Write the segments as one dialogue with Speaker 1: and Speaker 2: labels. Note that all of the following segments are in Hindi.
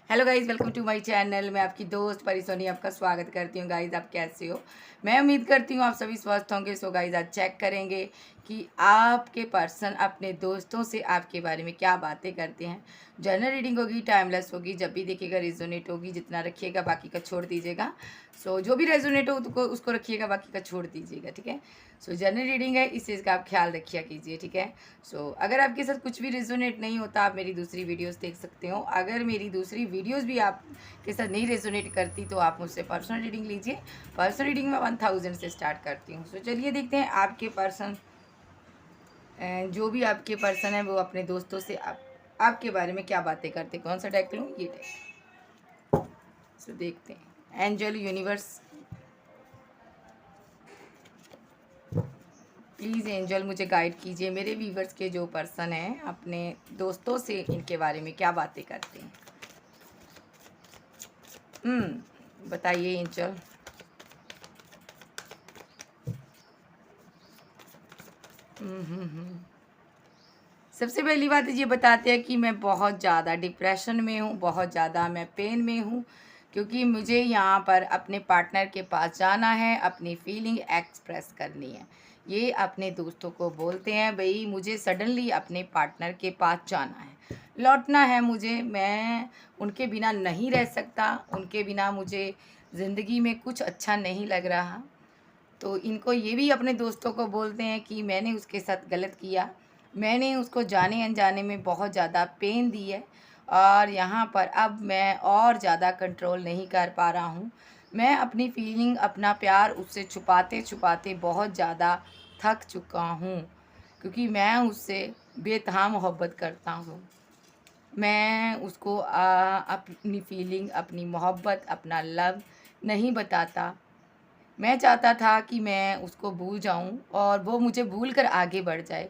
Speaker 1: Hello guys, welcome to my channel. मैं आपकी दोस्त परी आपका स्वागत करती हूँ। गाइज़, आप कैसे हो? मैं उम्मीद करती हूँ आप सभी स्वस्थ होंगे। सो गाइज़, आज चेक करेंगे कि आपके पर्सन अपने दोस्तों से आपके बारे में क्या बातें करते हैं। जनरल रीडिंग होगी, टाइमलेस होगी, जब भी देखिएगा रेजोनेट होगी। जितना रखिएगा बाकी का छोड़ दीजिएगा। सो जो भी रेजोनेट हो उसको रखिएगा, बाकी का छोड़ दीजिएगा, ठीक है। सो जनरल रीडिंग है, इस चीज़ का आप ख्याल रखिए कीजिए, ठीक है। सो अगर आपके साथ कुछ भी रेजोनेट नहीं होता, आप मेरी दूसरी वीडियोस देख सकते हो। अगर मेरी दूसरी वीडियोस भी आपके साथ नहीं रेजोनेट करती तो आप मुझसे पर्सनल रीडिंग लीजिए। पर्सनल रीडिंग में 1000 से स्टार्ट करती हूँ। सो चलिए देखते हैं आपके पर्सन, जो भी आपके पर्सन है वो अपने दोस्तों से आपके बारे में क्या बातें करते। कौन सा डेक लूँ? ये डेक। सो देखते हैं। एंजल, यूनिवर्स, प्लीज़ एंजल मुझे गाइड कीजिए। मेरे व्यूवर्स के जो पर्सन हैं अपने दोस्तों से इनके बारे में क्या बातें करते हैं। बताइए एंजल। सबसे पहली बात ये बताते हैं कि मैं बहुत ज़्यादा डिप्रेशन में हूँ, बहुत ज़्यादा मैं पेन में हूँ, क्योंकि मुझे यहाँ पर अपने पार्टनर के पास जाना है, अपनी फीलिंग एक्सप्रेस करनी है। ये अपने दोस्तों को बोलते हैं, भाई मुझे सडनली अपने पार्टनर के पास जाना है, लौटना है मुझे, मैं उनके बिना नहीं रह सकता, उनके बिना मुझे ज़िंदगी में कुछ अच्छा नहीं लग रहा। तो इनको ये भी अपने दोस्तों को बोलते हैं कि मैंने उसके साथ गलत किया, मैंने उसको जाने अनजाने में बहुत ज़्यादा पेन दी है, और यहाँ पर अब मैं और ज़्यादा कंट्रोल नहीं कर पा रहा हूँ। मैं अपनी फीलिंग, अपना प्यार उससे छुपाते छुपाते बहुत ज़्यादा थक चुका हूँ, क्योंकि मैं उससे बेतहा मोहब्बत करता हूँ। मैं उसको अपनी फीलिंग, अपनी मोहब्बत, अपना लव नहीं बताता। मैं चाहता था कि मैं उसको भूल जाऊं और वो मुझे भूल कर आगे बढ़ जाए,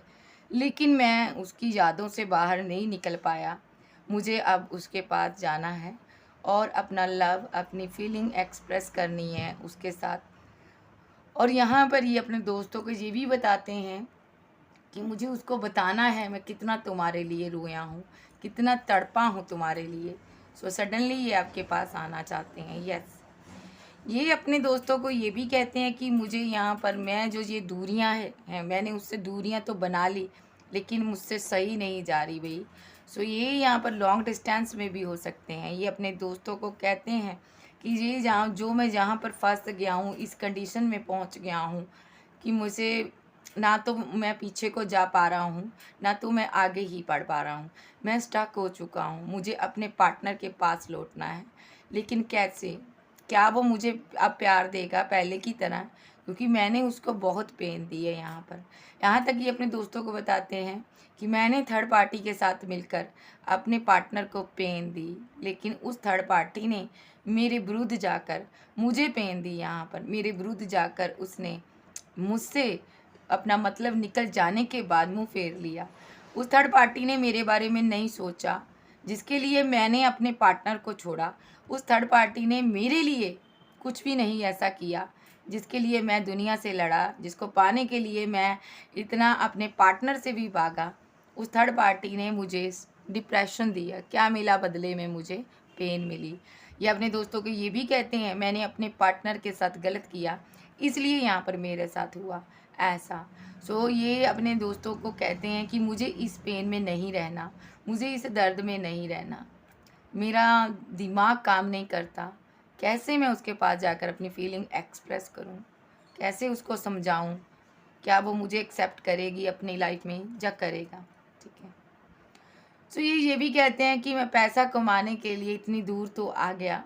Speaker 1: लेकिन मैं उसकी यादों से बाहर नहीं निकल पाया। मुझे अब उसके पास जाना है और अपना लव, अपनी फीलिंग एक्सप्रेस करनी है उसके साथ। और यहाँ पर ये अपने दोस्तों को ये भी बताते हैं कि मुझे उसको बताना है मैं कितना तुम्हारे लिए रोया हूँ, कितना तड़पा हूँ तुम्हारे लिए। सो सडनली ये आपके पास आना चाहते हैं। यस, ये अपने दोस्तों को ये भी कहते हैं कि मुझे यहाँ पर, मैं जो ये दूरियाँ हैं, मैंने उससे दूरियाँ तो बना ली, लेकिन मुझसे सही नहीं जा रही भाई। सो ये यहाँ पर लॉन्ग डिस्टेंस में भी हो सकते हैं। ये अपने दोस्तों को कहते हैं कि ये मैं जहाँ पर फंस गया हूँ, इस कंडीशन में पहुँच गया हूँ कि मुझे ना तो मैं पीछे को जा पा रहा हूँ, ना तो मैं आगे ही बढ़ पा रहा हूँ। मैं स्टक हो चुका हूँ, मुझे अपने पार्टनर के पास लौटना है, लेकिन कैसे? क्या वो मुझे अब प्यार देगा पहले की तरह? क्योंकि मैंने उसको बहुत पेन दी है यहाँ पर। यहाँ तक ये अपने दोस्तों को बताते हैं कि मैंने थर्ड पार्टी के साथ मिलकर अपने पार्टनर को पेन दी, लेकिन उस थर्ड पार्टी ने मेरे विरुद्ध जाकर मुझे पेन दी। यहाँ पर मेरे विरुद्ध जाकर उसने मुझसे अपना मतलब निकल जाने के बाद मुंह फेर लिया। उस थर्ड पार्टी ने मेरे बारे में नहीं सोचा, जिसके लिए मैंने अपने पार्टनर को छोड़ा। उस थर्ड पार्टी ने मेरे लिए कुछ भी नहीं ऐसा किया जिसके लिए मैं दुनिया से लड़ा, जिसको पाने के लिए मैं इतना अपने पार्टनर से भी भागा। उस थर्ड पार्टी ने मुझे डिप्रेशन दिया। क्या मिला बदले में? मुझे पेन मिली। ये अपने दोस्तों को ये भी कहते हैं, मैंने अपने पार्टनर के साथ गलत किया, इसलिए यहाँ पर मेरे साथ हुआ ऐसा। सो ये अपने दोस्तों को कहते हैं कि मुझे इस पेन में नहीं रहना, मुझे इस दर्द में नहीं रहना, मेरा दिमाग काम नहीं करता। कैसे मैं उसके पास जाकर अपनी फीलिंग एक्सप्रेस करूं, कैसे उसको समझाऊं? क्या वो मुझे एक्सेप्ट करेगी अपनी लाइफ में? या करेगा? ठीक है। सो ये भी कहते हैं कि मैं पैसा कमाने के लिए इतनी दूर तो आ गया,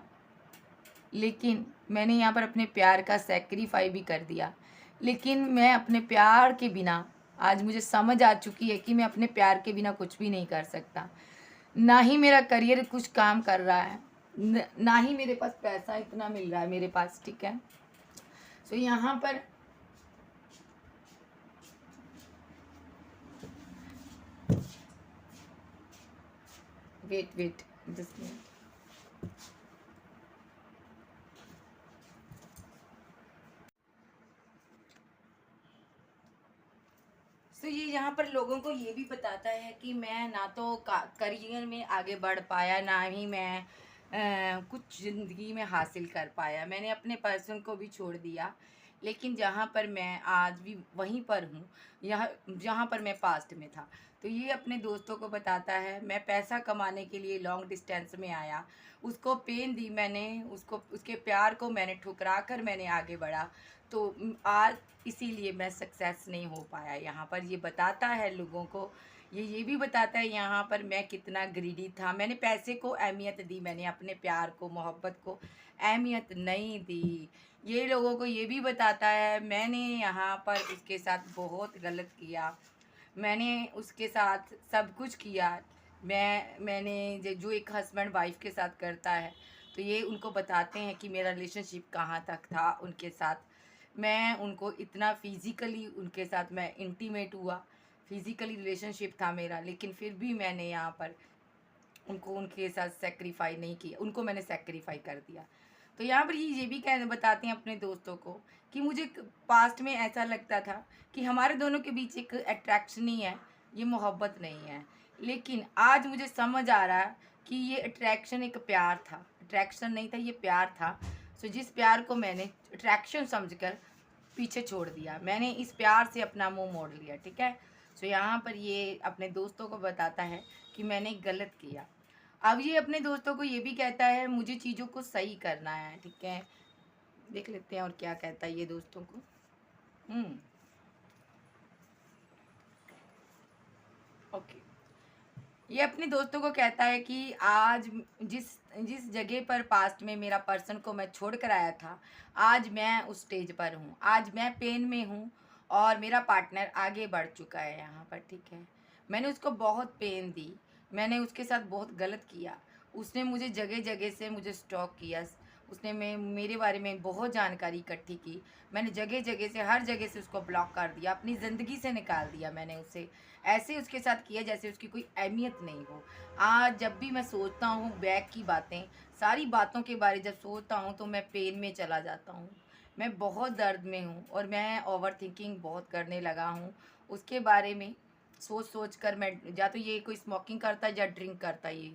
Speaker 1: लेकिन मैंने यहाँ पर अपने प्यार का सेक्रीफाई भी कर दिया। लेकिन मैं अपने प्यार के बिना, आज मुझे समझ आ चुकी है कि मैं अपने प्यार के बिना कुछ भी नहीं कर सकता। ना ही मेरा करियर कुछ काम कर रहा है, ना ही मेरे पास पैसा इतना मिल रहा है मेरे पास, ठीक है। सो यहाँ पर वेट वेट जस्ट मिनट। तो ये यहाँ पर लोगों को ये भी बताता है कि मैं ना तो करियर में आगे बढ़ पाया, ना ही मैं कुछ ज़िंदगी में हासिल कर पाया। मैंने अपने पर्सन को भी छोड़ दिया, लेकिन जहाँ पर मैं आज भी वहीं पर हूँ, यहाँ जहाँ पर मैं पास्ट में था। तो ये अपने दोस्तों को बताता है, मैं पैसा कमाने के लिए लॉन्ग डिस्टेंस में आया, उसको पेन दी मैंने, उसको उसके प्यार को मैंने ठुकरा कर मैंने आगे बढ़ा। तो आज इसीलिए मैं सक्सेस नहीं हो पाया। यहाँ पर ये बताता है लोगों को, ये भी बताता है यहाँ पर मैं कितना ग्रीडी था। मैंने पैसे को अहमियत दी, मैंने अपने प्यार को, मोहब्बत को अहमियत नहीं दी। ये लोगों को ये भी बताता है मैंने यहाँ पर उसके साथ बहुत गलत किया। मैंने उसके साथ सब कुछ किया। मैंने जो एक हस्बैंड वाइफ के साथ करता है, तो ये उनको बताते हैं कि मेरा रिलेशनशिप कहाँ तक था उनके साथ। मैं उनको इतना फ़िज़िकली उनके साथ मैं इंटीमेट हुआ, फ़िज़िकली रिलेशनशिप था मेरा, लेकिन फिर भी मैंने यहाँ पर उनको उनके साथ सेक्रीफाई नहीं किया, उनको मैंने सेक्रीफाई कर दिया। तो यहाँ पर ये भी कह बताते हैं अपने दोस्तों को कि मुझे पास्ट में ऐसा लगता था कि हमारे दोनों के बीच एक अट्रैक्शन ही है, ये मोहब्बत नहीं है। लेकिन आज मुझे समझ आ रहा है कि ये अट्रैक्शन एक प्यार था, अट्रैक्शन नहीं था, ये प्यार था। सो जिस प्यार को मैंने अट्रैक्शन समझकर पीछे छोड़ दिया, मैंने इस प्यार से अपना मुंह मोड़ लिया, ठीक है। सो यहाँ पर ये अपने दोस्तों को बताता है कि मैंने गलत किया। अब ये अपने दोस्तों को ये भी कहता है मुझे चीज़ों को सही करना है, ठीक है। देख लेते हैं और क्या कहता है ये दोस्तों को। ओके, ये अपने दोस्तों को कहता है कि आज जिस जिस जगह पर पास्ट में मेरा पर्सन को मैं छोड़ कर आया था, आज मैं उस स्टेज पर हूँ, आज मैं पेन में हूँ और मेरा पार्टनर आगे बढ़ चुका है यहाँ पर, ठीक है। मैंने उसको बहुत पेन दी, मैंने उसके साथ बहुत गलत किया। उसने मुझे जगह जगह से मुझे स्टॉक किया, उसने मेरे बारे में बहुत जानकारी इकट्ठी की। मैंने जगह जगह से, हर जगह से उसको ब्लॉक कर दिया, अपनी ज़िंदगी से निकाल दिया मैंने उसे। ऐसे उसके साथ किया जैसे उसकी कोई अहमियत नहीं हो। आज जब भी मैं सोचता हूँ बैक की बातें, सारी बातों के बारे जब सोचता हूँ तो मैं पेन में चला जाता हूँ। मैं बहुत दर्द में हूँ और मैं ओवर थिंकिंग बहुत करने लगा हूँ उसके बारे में। सोच सोच कर मैं, या तो ये कोई स्मोकिंग करता है या ड्रिंक करता है ये।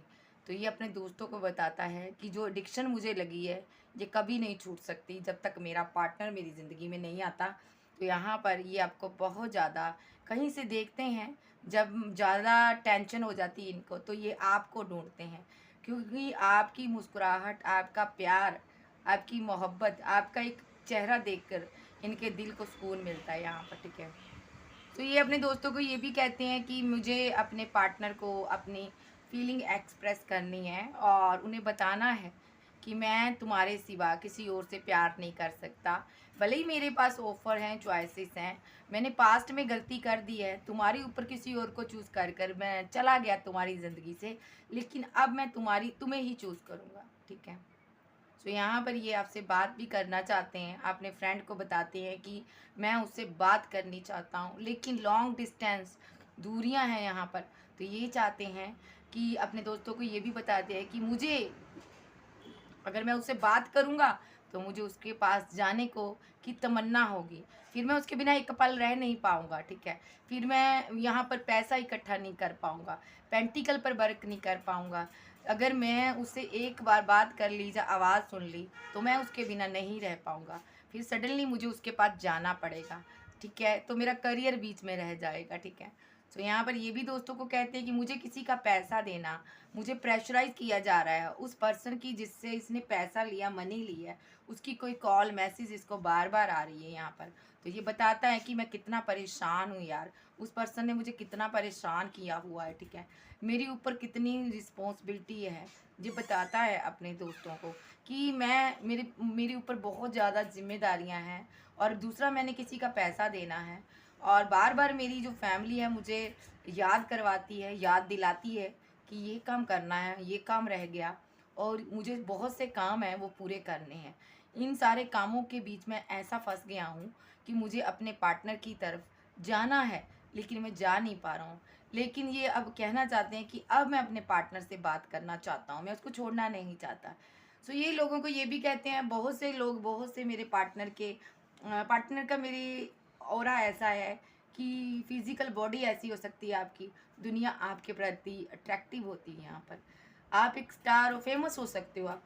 Speaker 1: तो ये अपने दोस्तों को बताता है कि जो एडिक्शन मुझे लगी है, ये कभी नहीं छूट सकती जब तक मेरा पार्टनर मेरी ज़िंदगी में नहीं आता। तो यहाँ पर ये आपको बहुत ज़्यादा कहीं से देखते हैं, जब ज़्यादा टेंशन हो जाती है इनको तो ये आपको ढूंढते हैं, क्योंकि आपकी मुस्कुराहट, आपका प्यार, आपकी मोहब्बत, आपका एक चेहरा देखकर इनके दिल को सुकून मिलता है यहाँ पर, ठीक है। तो ये अपने दोस्तों को ये भी कहते हैं कि मुझे अपने पार्टनर को अपनी फीलिंग एक्सप्रेस करनी है और उन्हें बताना है कि मैं तुम्हारे सिवा किसी और से प्यार नहीं कर सकता। भले ही मेरे पास ऑफ़र हैं, चॉइसेस हैं, मैंने पास्ट में गलती कर दी है, तुम्हारे ऊपर किसी और को चूज़ कर कर मैं चला गया तुम्हारी ज़िंदगी से, लेकिन अब मैं तुम्हें ही चूज़ करूँगा, ठीक है। सो यहाँ पर ये आपसे बात भी करना चाहते हैं, अपने फ्रेंड को बताते हैं कि मैं उससे बात करनी चाहता हूँ, लेकिन लॉन्ग डिस्टेंस दूरियाँ हैं यहाँ पर। तो ये चाहते हैं कि अपने दोस्तों को ये भी बताते हैं कि मुझे, अगर मैं उससे बात करूँगा तो मुझे उसके पास जाने को की तमन्ना होगी, फिर मैं उसके बिना एक पल रह नहीं पाऊँगा, ठीक है। फिर मैं यहाँ पर पैसा इकट्ठा नहीं कर पाऊँगा, पेंटिकल पर वर्क नहीं कर पाऊँगा। अगर मैं उससे एक बार बात कर ली या आवाज़ सुन ली तो मैं उसके बिना नहीं रह पाऊँगा, फिर सडनली मुझे उसके पास जाना पड़ेगा, ठीक है। तो मेरा करियर बीच में रह जाएगा, ठीक है। तो यहाँ पर ये भी दोस्तों को कहते हैं कि मुझे किसी का पैसा देना, मुझे प्रेशराइज़ किया जा रहा है उस पर्सन की जिससे इसने पैसा लिया, मनी ली है, उसकी कोई कॉल मैसेज इसको बार बार आ रही है यहाँ पर। तो ये बताता है कि मैं कितना परेशान हूँ यार, उस पर्सन ने मुझे कितना परेशान किया हुआ है, ठीक है। मेरे ऊपर कितनी रिस्पॉन्सिबिलिटी है, ये बताता है अपने दोस्तों को कि मेरे ऊपर बहुत ज़्यादा जिम्मेदारियाँ हैं और दूसरा मैंने किसी का पैसा देना है। और बार बार मेरी जो फैमिली है मुझे याद करवाती है, याद दिलाती है कि ये काम करना है, ये काम रह गया और मुझे बहुत से काम हैं वो पूरे करने हैं। इन सारे कामों के बीच में ऐसा फँस गया हूँ कि मुझे अपने पार्टनर की तरफ जाना है, लेकिन मैं जा नहीं पा रहा हूँ। लेकिन ये अब कहना चाहते हैं कि अब मैं अपने पार्टनर से बात करना चाहता हूँ, मैं उसको छोड़ना नहीं चाहता। सो ये लोगों को ये भी कहते हैं, बहुत से लोग, बहुत से मेरे पार्टनर का मेरी ऑरा ऐसा है कि फिज़िकल बॉडी ऐसी हो सकती है आपकी, दुनिया आपके प्रति अट्रैक्टिव होती है यहाँ पर। आप एक स्टार हो, फेमस हो सकते हो आप,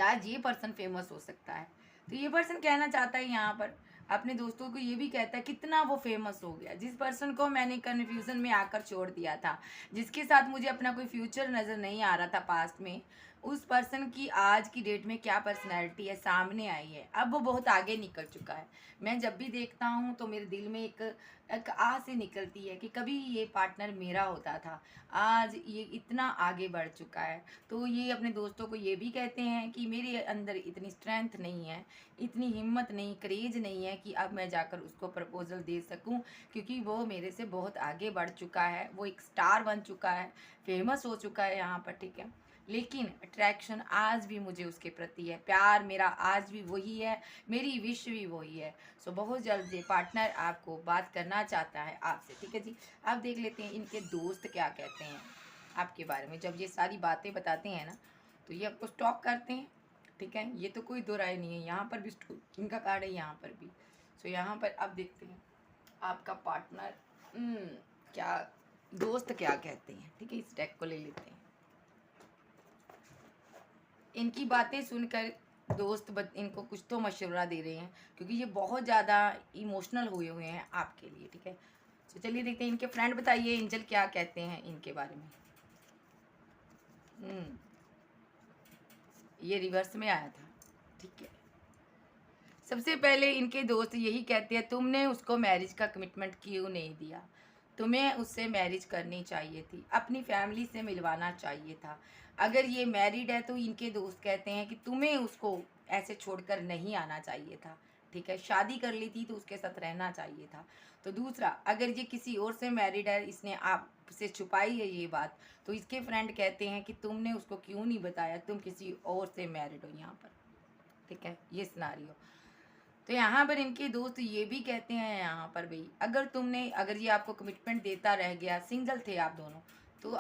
Speaker 1: आज ये पर्सन फेमस हो सकता है। तो ये पर्सन कहना चाहता है यहाँ पर, अपने दोस्तों को ये भी कहता है कितना वो फेमस हो गया। जिस पर्सन को मैंने कन्फ्यूज़न में आकर छोड़ दिया था, जिसके साथ मुझे अपना कोई फ्यूचर नज़र नहीं आ रहा था पास्ट में, उस पर्सन की आज की डेट में क्या पर्सनैलिटी है सामने आई है। अब वो बहुत आगे निकल चुका है। मैं जब भी देखता हूँ तो मेरे दिल में एक आस ही निकलती है कि कभी ये पार्टनर मेरा होता था, आज ये इतना आगे बढ़ चुका है। तो ये अपने दोस्तों को ये भी कहते हैं कि मेरे अंदर इतनी स्ट्रेंथ नहीं है, इतनी हिम्मत नहीं, करेज नहीं है कि अब मैं जाकर उसको प्रपोज़ल दे सकूं, क्योंकि वो मेरे से बहुत आगे बढ़ चुका है, वो एक स्टार बन चुका है, फेमस हो चुका है यहाँ पर, ठीक है। लेकिन अट्रैक्शन आज भी मुझे उसके प्रति है, प्यार मेरा आज भी वही है, मेरी विश भी वही है। सो बहुत जल्द ये पार्टनर आपको बात करना चाहता है आपसे, ठीक है जी। अब देख लेते हैं इनके दोस्त क्या कहते हैं आपके बारे में। जब ये सारी बातें बताते हैं ना, तो ये आपको स्टॉक करते हैं, ठीक है। ये तो कोई दो राय नहीं है, यहाँ पर भी इनका कार्ड है, यहाँ पर भी। सो यहाँ पर अब देखते हैं आपका पार्टनर क्या, दोस्त क्या कहते हैं, ठीक है। इस डेक को ले लेते हैं। इनकी बातें सुनकर इनको कुछ तो मशवरा दे रहे हैं, क्योंकि ये बहुत ज़्यादा इमोशनल हुए हुए हैं आपके लिए, ठीक है। तो चलिए देखते हैं इनके फ्रेंड, बताइए एंजल क्या कहते हैं इनके बारे में। ये रिवर्स में आया था, ठीक है। सबसे पहले इनके दोस्त यही कहते हैं, तुमने उसको मैरिज का कमिटमेंट क्यों नहीं दिया, तुम्हें उससे मैरिज करनी चाहिए थी, अपनी फैमिली से मिलवाना चाहिए था। अगर ये मैरिड है तो इनके दोस्त कहते हैं कि तुम्हें उसको ऐसे छोड़कर नहीं आना चाहिए था, ठीक है। शादी कर ली थी तो उसके साथ रहना चाहिए था। तो दूसरा, अगर ये किसी और से मैरिड है, इसने आपसे छुपाई है ये बात, तो इसके फ्रेंड कहते हैं कि तुमने उसको क्यों नहीं बताया, तुम किसी और से मैरिड हो यहाँ पर, ठीक है। ये सिनारियो। तो यहाँ पर इनके दोस्त ये भी कहते हैं यहाँ पर भाई, अगर ये आपको कमिटमेंट देता रह गया, सिंगल थे आप दोनों, तो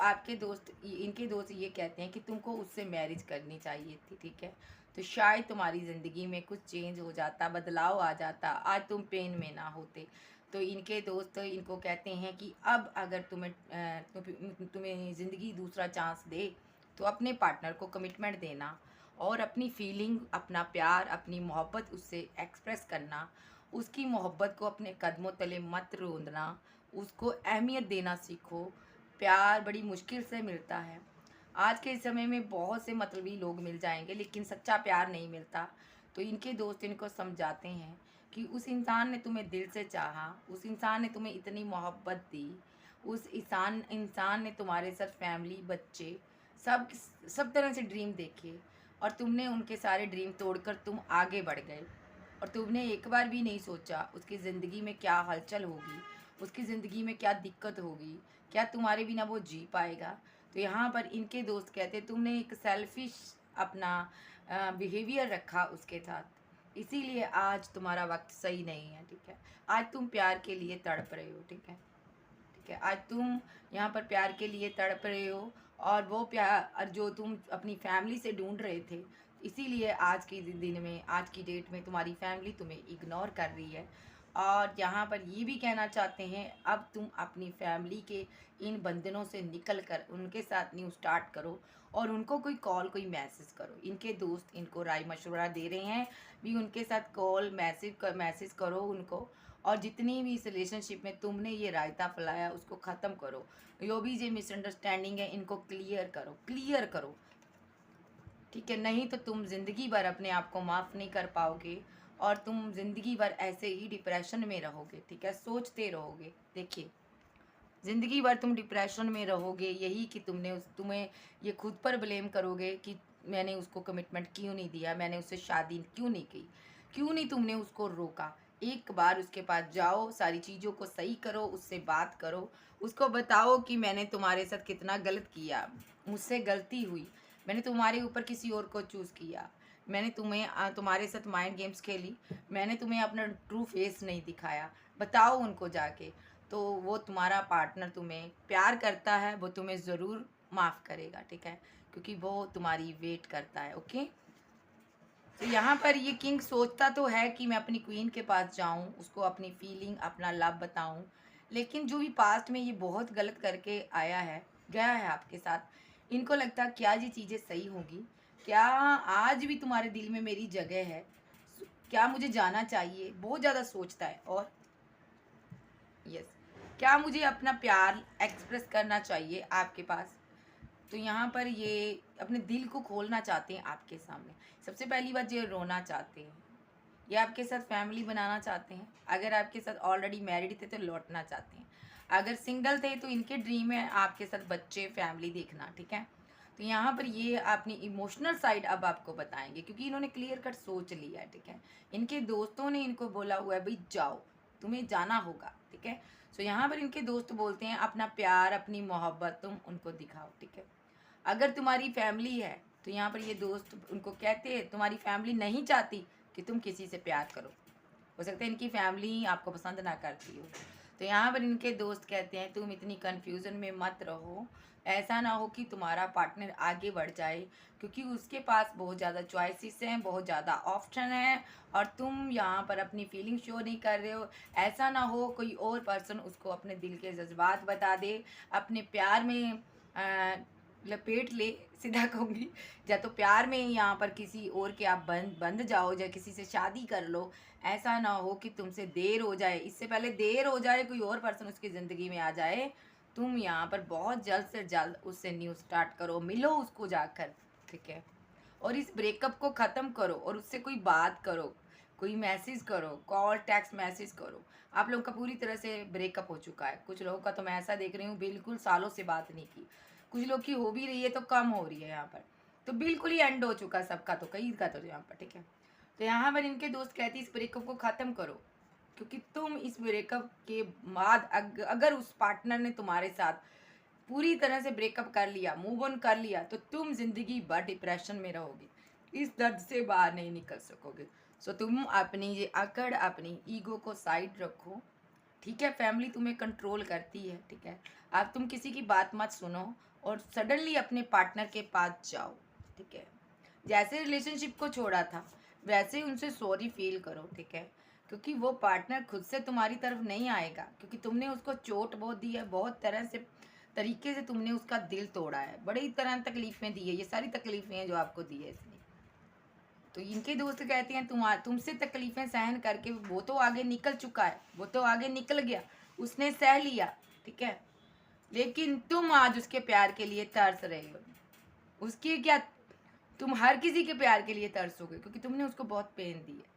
Speaker 1: इनके दोस्त ये कहते हैं कि तुमको उससे मैरिज करनी चाहिए थी, ठीक है। तो शायद तुम्हारी ज़िंदगी में कुछ चेंज हो जाता, बदलाव आ जाता, आज तुम पेन में ना होते। तो इनके दोस्त इनको कहते हैं कि अब अगर तुम्हें ज़िंदगी दूसरा चांस दे, तो अपने पार्टनर को कमिटमेंट देना और अपनी फीलिंग, अपना प्यार, अपनी मोहब्बत उससे एक्सप्रेस करना। उसकी मोहब्बत को अपने कदमों तले मत रोंदना, उसको अहमियत देना सीखो। प्यार बड़ी मुश्किल से मिलता है। आज के समय में बहुत से मतलबी लोग मिल जाएंगे, लेकिन सच्चा प्यार नहीं मिलता। तो इनके दोस्त इनको समझाते हैं कि उस इंसान ने तुम्हें दिल से चाहा, उस इंसान ने तुम्हें इतनी मोहब्बत दी, उस इंसान ने तुम्हारे साथ फैमिली, बच्चे, सब सब तरह से ड्रीम देखे, और तुमने उनके सारे ड्रीम तोड़कर तुम आगे बढ़ गए। और तुमने एक बार भी नहीं सोचा उसकी ज़िंदगी में क्या हलचल होगी, उसकी ज़िंदगी में क्या दिक्कत होगी, क्या तुम्हारे बिना वो जी पाएगा। तो यहाँ पर इनके दोस्त कहते तुमने एक सेल्फिश अपना बिहेवियर रखा उसके साथ, इसीलिए आज तुम्हारा वक्त सही नहीं है, ठीक है। आज तुम प्यार के लिए तड़प रहे हो, ठीक है, ठीक है। आज तुम यहाँ पर प्यार के लिए तड़प रहे हो, और वो प्यार जो तुम अपनी फैमिली से ढूंढ रहे थे, इसीलिए आज के दिन में, आज की डेट में तुम्हारी फैमिली तुम्हें इग्नोर कर रही है। और यहाँ पर ये भी कहना चाहते हैं, अब तुम अपनी फैमिली के इन बंधनों से निकल कर उनके साथ न्यू स्टार्ट करो, और उनको कोई कॉल, कोई मैसेज करो। इनके दोस्त इनको राय मशवरा दे रहे हैं भी, उनके साथ कॉल, मैसेज करो उनको, और जितनी भी इस रिलेशनशिप में तुमने ये रायता फैलाया उसको ख़त्म करो। जो भी ये मिसअंडरस्टैंडिंग है इनको क्लियर करो, ठीक है। नहीं तो तुम ज़िंदगी भर अपने आप को माफ़ नहीं कर पाओगे, और तुम ज़िंदगी भर ऐसे ही डिप्रेशन में रहोगे, ठीक है, सोचते रहोगे। देखिए, ज़िंदगी भर तुम डिप्रेशन में रहोगे, यही कि तुम्हें ये खुद पर ब्लेम करोगे कि मैंने उसको कमिटमेंट क्यों नहीं दिया, मैंने उससे शादी क्यों नहीं की, क्यों नहीं तुमने उसको रोका। एक बार उसके पास जाओ, सारी चीज़ों को सही करो, उससे बात करो, उसको बताओ कि मैंने तुम्हारे साथ कितना गलत किया, मुझसे गलती हुई, मैंने तुम्हारे ऊपर किसी और को चूज़ किया, मैंने तुम्हारे साथ माइंड गेम्स खेली, मैंने तुम्हें अपना ट्रू फेस नहीं दिखाया। बताओ उनको जाके, तो वो तुम्हारा पार्टनर तुम्हें प्यार करता है, वो तुम्हें ज़रूर माफ़ करेगा, ठीक है, क्योंकि वो तुम्हारी वेट करता है, ओके। तो यहाँ पर ये किंग सोचता तो है कि मैं अपनी क्वीन के पास जाऊँ, उसको अपनी फीलिंग, अपना लव बताऊँ, लेकिन जो भी पास्ट में ये बहुत गलत करके आया है, गया है आपके साथ, इनको लगता क्या ये चीज़ें सही होंगी, क्या आज भी तुम्हारे दिल में मेरी जगह है, क्या मुझे जाना चाहिए, बहुत ज़्यादा सोचता है। और यस, क्या मुझे अपना प्यार एक्सप्रेस करना चाहिए आपके पास। तो यहाँ पर ये अपने दिल को खोलना चाहते हैं आपके सामने। सबसे पहली बात, ये रोना चाहते हैं, ये आपके साथ फैमिली बनाना चाहते हैं। अगर आपके साथ ऑलरेडी मैरिड थे तो लौटना चाहते हैं, अगर सिंगल थे तो इनके ड्रीम है आपके साथ बच्चे फैमिली देखना, ठीक है। तो यहाँ पर ये अपनी इमोशनल साइड अब आपको बताएंगे, क्योंकि इन्होंने क्लियर कट सोच लिया है, ठीक है। इनके दोस्तों ने इनको बोला हुआ है भाई जाओ, तुम्हें जाना होगा, ठीक है। सो यहाँ पर इनके दोस्त बोलते हैं अपना प्यार अपनी मोहब्बत तुम उनको दिखाओ, ठीक है। अगर तुम्हारी फैमिली है तो यहाँ पर ये दोस्त उनको कहते हैं तुम्हारी फैमिली नहीं चाहती कि तुम किसी से प्यार करो, हो सकता है इनकी फैमिली आपको पसंद ना करती हो। तो यहाँ पर इनके दोस्त कहते हैं तुम इतनी कन्फ्यूज़न में मत रहो, ऐसा ना हो कि तुम्हारा पार्टनर आगे बढ़ जाए, क्योंकि उसके पास बहुत ज़्यादा चॉइसेस हैं, बहुत ज़्यादा ऑप्शन हैं, और तुम यहाँ पर अपनी फीलिंग शो नहीं कर रहे हो। ऐसा ना हो कोई और पर्सन उसको अपने दिल के जज्बात बता दे, अपने प्यार में लपेट ले, सीधा कहूँगी, या तो प्यार में यहाँ पर किसी और के आप बंद बंध जाओ, या किसी से शादी कर लो। ऐसा ना हो कि तुमसे देर हो जाए, इससे पहले देर हो जाए, कोई और पर्सन उसकी ज़िंदगी में आ जाए। तुम यहाँ पर बहुत जल्द से जल्द उससे न्यू स्टार्ट करो, मिलो उसको जाकर, ठीक है। और इस ब्रेकअप को ख़त्म करो और उससे कोई बात करो, कोई मैसेज करो, कॉल टेक्स्ट मैसेज करो। आप लोगों का पूरी तरह से ब्रेकअप हो चुका है। कुछ लोगों का तो मैं ऐसा देख रही हूँ बिल्कुल सालों से बात नहीं की, कुछ लोग की हो भी रही है तो कम हो रही है यहाँ पर। तो बिल्कुल ही एंड हो चुका सबका, तो कई का तो यहाँ पर, ठीक है। तो यहाँ पर इनके दोस्त कहते हैं इस ब्रेकअप को ख़त्म करो, क्योंकि तुम इस ब्रेकअप के बाद अगर उस पार्टनर ने तुम्हारे साथ पूरी तरह से ब्रेकअप कर लिया, मूव ऑन कर लिया, तो तुम ज़िंदगी भर डिप्रेशन में रहोगे, इस दर्द से बाहर नहीं निकल सकोगे। सो तुम अपनी ये अकड़, अपनी ईगो को साइड रखो, ठीक है। फैमिली तुम्हें कंट्रोल करती है, ठीक है। अब तुम किसी की बात मत सुनो और सडनली अपने पार्टनर के पास जाओ, ठीक है। जैसे रिलेशनशिप को छोड़ा था वैसे उनसे सॉरी फील करो, ठीक है। क्योंकि वो पार्टनर खुद से तुम्हारी तरफ नहीं आएगा, क्योंकि तुमने उसको चोट बहुत दी है, बहुत तरह से तरीके से तुमने उसका दिल तोड़ा है, बड़ी तरह तकलीफ़ें दी है, ये सारी तकलीफ़ें हैं जो आपको दी है इसने। तो इनके दोस्त कहते हैं तुमसे तकलीफ़ें सहन करके वो तो आगे निकल चुका है, वो तो आगे निकल गया, उसने सह लिया, ठीक है। लेकिन तुम आज उसके प्यार के लिए तरस रहे हो, उसकी क्या, तुम हर किसी के प्यार के लिए तरसोगे, क्योंकि तुमने उसको बहुत पेन दी है।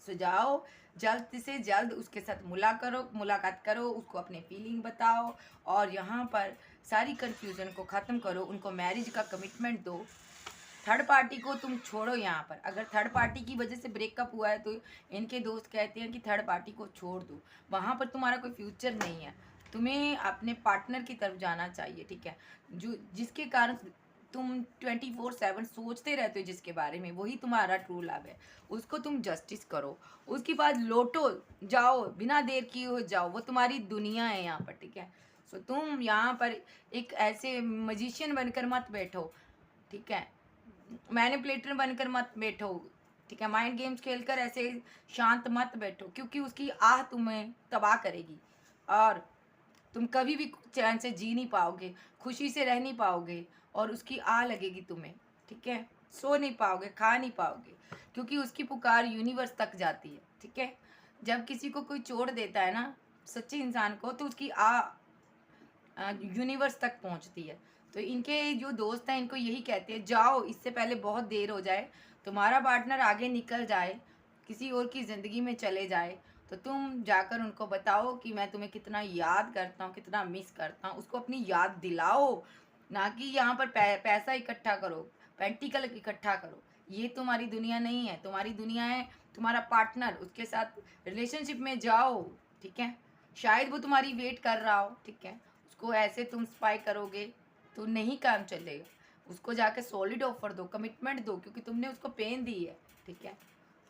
Speaker 1: सो जाओ, जल्द से जल्द उसके साथ मुलाकात करो, उसको अपने फीलिंग बताओ, और यहाँ पर सारी कन्फ्यूज़न को ख़त्म करो, उनको मैरिज का कमिटमेंट दो। थर्ड पार्टी को तुम छोड़ो। यहाँ पर अगर थर्ड पार्टी की वजह से ब्रेकअप हुआ है तो इनके दोस्त कहते हैं कि थर्ड पार्टी को छोड़ दो, वहाँ पर तुम्हारा कोई फ्यूचर नहीं है, तुम्हें अपने पार्टनर की तरफ जाना चाहिए, ठीक है। जो जिसके कारण तुम 24/7 सोचते रहते हो जिसके बारे में, वही तुम्हारा ट्रू लव है, उसको तुम जस्टिस करो, उसके बाद लौटो, जाओ, बिना देर किए हो जाओ, वो तुम्हारी दुनिया है यहाँ पर, ठीक है। सो तुम यहाँ पर एक ऐसे मजिशियन बनकर मत बैठो, ठीक है, मैनिपुलेटर बनकर मत बैठो, ठीक है। माइंड गेम्स खेलकर ऐसे शांत मत बैठो, क्योंकि उसकी आह तुम्हें तबाह करेगी, और तुम कभी भी चैन से जी नहीं पाओगे, खुशी से रह नहीं पाओगे, और उसकी आह लगेगी तुम्हें, ठीक है। सो नहीं पाओगे, खा नहीं पाओगे, क्योंकि उसकी पुकार यूनिवर्स तक जाती है, ठीक है। जब किसी को कोई छोड़ देता है ना, सच्चे इंसान को, तो उसकी आह यूनिवर्स तक पहुंचती है। तो इनके जो दोस्त हैं इनको यही कहते हैं जाओ, इससे पहले बहुत देर हो जाए, तुम्हारा पार्टनर आगे निकल जाए, किसी और की ज़िंदगी में चले जाए, तो तुम जाकर उनको बताओ कि मैं तुम्हें कितना याद करता हूँ, कितना मिस करता हूँ, उसको अपनी याद दिलाओ, ना कि यहाँ पर पैसा इकट्ठा करो, पेंटिकल इकट्ठा करो। ये तुम्हारी दुनिया नहीं है, तुम्हारी दुनिया है तुम्हारा पार्टनर, उसके साथ रिलेशनशिप में जाओ, ठीक है। शायद वो तुम्हारी वेट कर रहा हो, ठीक है। उसको ऐसे तुम स्पाई करोगे तो नहीं काम चलेगा, उसको जाके सॉलिड ऑफर दो, कमिटमेंट दो, क्योंकि तुमने उसको पेन दी है, ठीक है।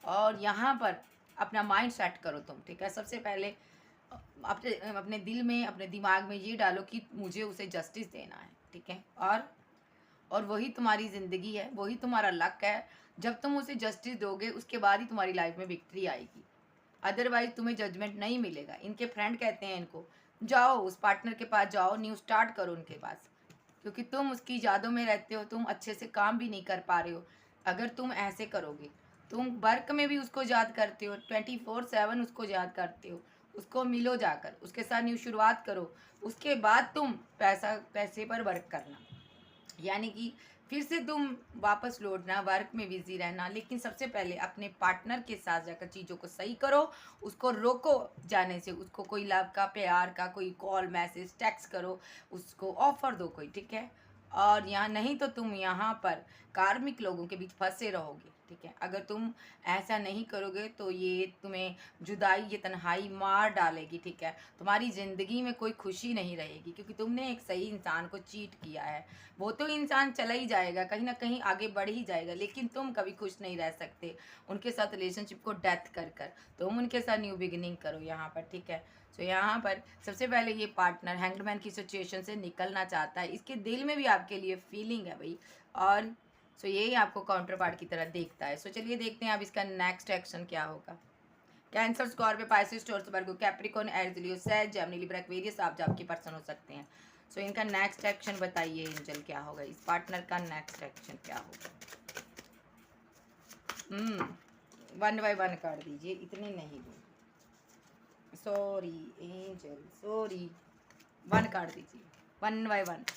Speaker 1: और यहाँ पर अपना माइंड सेट करो तुम, ठीक है। सबसे पहले अपने अपने दिल में, अपने दिमाग में ये डालो कि मुझे उसे जस्टिस देना है, ठीक है। और वही तुम्हारी ज़िंदगी है, वही तुम्हारा लक है। जब तुम उसे जस्टिस दोगे उसके बाद ही तुम्हारी लाइफ में विक्ट्री आएगी, अदरवाइज तुम्हें जजमेंट नहीं मिलेगा। इनके फ्रेंड कहते हैं इनको जाओ, उस पार्टनर के पास जाओ, न्यू स्टार्ट करो उनके पास, क्योंकि तुम उसकी यादों में रहते हो, तुम अच्छे से काम भी नहीं कर पा रहे हो। अगर तुम ऐसे करोगे, तुम वर्क में भी उसको याद करते हो, 24/7 उसको याद करते हो, उसको मिलो जाकर, उसके साथ न्यू शुरुआत करो, उसके बाद तुम पैसे पर वर्क करना। यानी कि फिर से तुम वापस लौटना, वर्क में बिजी रहना, लेकिन सबसे पहले अपने पार्टनर के साथ जाकर चीज़ों को सही करो। उसको रोको जाने से, उसको कोई लव का, प्यार का कोई कॉल, मैसेज, टेक्स्ट करो, उसको ऑफर दो कोई, ठीक है। और यहाँ नहीं तो तुम यहाँ पर कार्मिक लोगों के बीच फंसे रहोगे, ठीक है। अगर तुम ऐसा नहीं करोगे तो ये तुम्हें जुदाई, ये तन्हाई मार डालेगी, ठीक है। तुम्हारी ज़िंदगी में कोई खुशी नहीं रहेगी, क्योंकि तुमने एक सही इंसान को चीट किया है। वो तो इंसान चला ही जाएगा, कहीं ना कहीं आगे बढ़ ही जाएगा, लेकिन तुम कभी खुश नहीं रह सकते उनके साथ रिलेशनशिप को डेथ कर कर। तुम उनके साथ न्यू बिगिनिंग करो यहाँ पर, ठीक है। तो यहाँ पर सबसे पहले ये पार्टनर हैंगमैन की सिचुएशन से निकलना चाहता है, इसके दिल में भी आपके लिए फीलिंग है भाई, और सो यही आपको काउंटर पार्ट की तरह देखता है। सो चलिए देखते हैं अब इसका नेक्स्ट एक्शन क्या होगा। कैंसर, स्कॉर्पियो, पाइसेस, टॉरस, वर्गो, कैप्रिकॉर्न, एरीज, लियो, सैज, जेमिनी, लिब्रा, एक्वेरियस आप आपके पर्सन हो सकते हैं। सो इनका नेक्स्ट एक्शन बताइए एंजल, क्या होगा इस पार्टनर का नेक्स्ट एक्शन क्या होगा। 1 बाय 1 कर दीजिए, इतने नहीं दूँ, सॉरी एंजल सॉरी, 1 काट दीजिए, 1 बाय 1,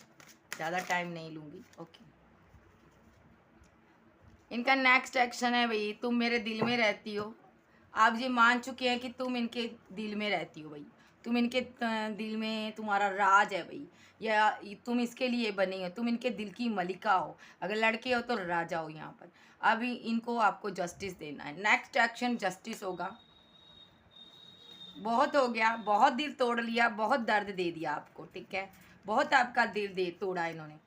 Speaker 1: ज़्यादा टाइम नहीं लूँगी। ओके, इनका नेक्स्ट एक्शन है भाई, तुम मेरे दिल में रहती हो। आप ये मान चुके हैं कि तुम इनके दिल में रहती हो भाई, तुम इनके दिल में तुम्हारा राज है भाई, या तुम इसके लिए बने हो, तुम इनके दिल की मलिका हो। अगर लड़के हो तो राजा हो यहाँ पर। अभी इनको आपको जस्टिस देना है, नेक्स्ट एक्शन जस्टिस होगा। बहुत हो गया, बहुत दिल तोड़ लिया, बहुत दर्द दे दिया आपको, ठीक है। बहुत आपका दिल दे तोड़ा इन्होंने,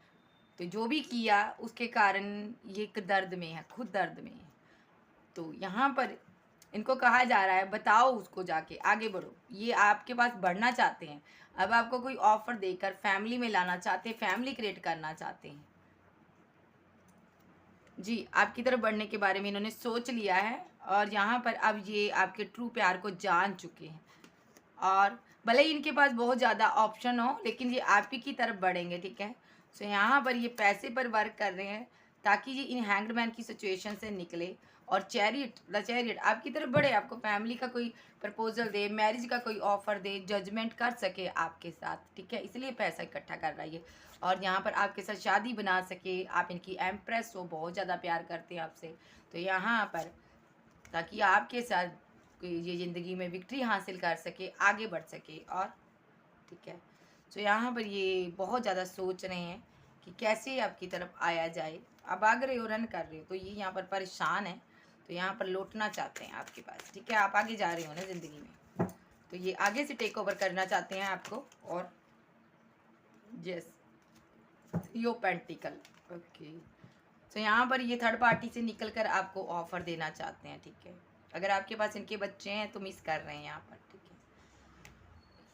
Speaker 1: तो जो भी किया उसके कारण ये एक दर्द में है, खुद दर्द में है। तो यहाँ पर इनको कहा जा रहा है बताओ उसको, जाके आगे बढ़ो। ये आपके पास बढ़ना चाहते हैं, अब आपको कोई ऑफर देकर फैमिली में लाना चाहते हैं, फैमिली क्रिएट करना चाहते हैं जी। आपकी तरफ बढ़ने के बारे में इन्होंने सोच लिया है, और यहाँ पर अब ये आपके ट्रू प्यार को जान चुके हैं। और भले ही इनके पास बहुत ज़्यादा ऑप्शन हो, लेकिन ये आप ही की तरफ बढ़ेंगे, ठीक है। सो यहाँ पर ये पैसे पर वर्क कर रहे हैं ताकि ये इन हैंग्ड मैन की सिचुएशन से निकले, और चैरिट, द चैरिट आपकी तरफ बढ़े, आपको फैमिली का कोई प्रपोजल दे, मैरिज का कोई ऑफर दे, जजमेंट कर सके आपके साथ, ठीक है। इसलिए पैसा इकट्ठा कर रहा है ये, और यहाँ पर आपके साथ शादी बना सके। आप इनकी एम्प्रेस हो, बहुत ज़्यादा प्यार करते हैं आपसे, तो यहाँ पर ताकि आपके साथ ये ज़िंदगी में विक्ट्री हासिल कर सके, आगे बढ़ सके, और ठीक है। तो यहाँ पर ये बहुत ज़्यादा सोच रहे हैं कि कैसे आपकी तरफ आया जाए। आप भाग रहे हो, रन कर रहे हो, तो ये यहाँ पर परेशान है, तो यहाँ पर लौटना चाहते हैं आपके पास, ठीक है। आप आगे जा रहे हो ना ज़िंदगी में, तो ये आगे से टेक ओवर करना चाहते हैं आपको। और यस, यो पेंटिकल, ओके। तो यहाँ पर ये थर्ड पार्टी से निकल कर आपको ऑफर देना चाहते हैं, ठीक है। अगर आपके पास इनके बच्चे हैं तो मिस कर रहे हैं यहाँ पर, ठीक है।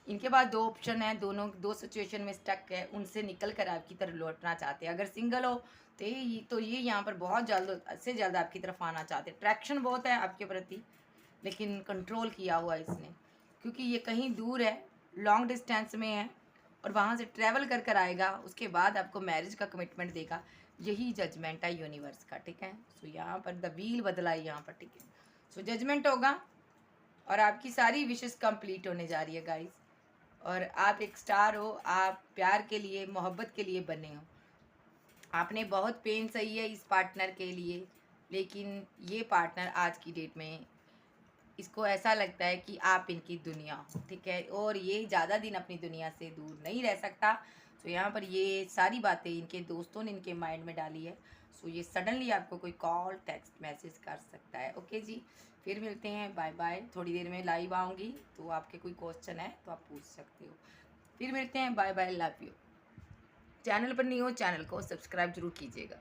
Speaker 1: इनके पास 2 ऑप्शन है, दोनों 2 सिचुएशन में स्टक है, उनसे निकल कर आपकी तरफ लौटना चाहते हैं। अगर सिंगल हो तो ये यहाँ पर बहुत जल्द से जल्द आपकी तरफ आना चाहते हैं। ट्रैक्शन बहुत है आपके प्रति, लेकिन कंट्रोल किया हुआ है इसने, क्योंकि ये कहीं दूर है, लॉन्ग डिस्टेंस में है, और वहाँ से ट्रैवल कर कर आएगा, उसके बाद आपको मैरिज का कमिटमेंट देगा। यही जजमेंट है यूनिवर्स का, ठीक है। सो यहाँ पर द व्हील बदला है यहाँ पर, ठीक है। सो जजमेंट होगा, और आपकी सारी विशेस कंप्लीट होने जा रही है गाइस। और आप एक स्टार हो, आप प्यार के लिए, मोहब्बत के लिए बने हो। आपने बहुत पेन सही है इस पार्टनर के लिए, लेकिन ये पार्टनर आज की डेट में इसको ऐसा लगता है कि आप इनकी दुनिया हो, ठीक है। और ये ज़्यादा दिन अपनी दुनिया से दूर नहीं रह सकता। सो यहाँ पर ये सारी बातें इनके दोस्तों ने इनके माइंड में डाली है। सो ये सडनली आपको कोई कॉल, टेक्स्ट, मैसेज कर सकता है। ओके जी, फिर मिलते हैं, बाय बाय। थोड़ी देर में लाइव आऊँगी, तो आपके कोई क्वेश्चन है तो आप पूछ सकते हो। फिर मिलते हैं, bye bye, love you. Channel पर नहीं हो, चैनल को सब्सक्राइब जरूर कीजिएगा।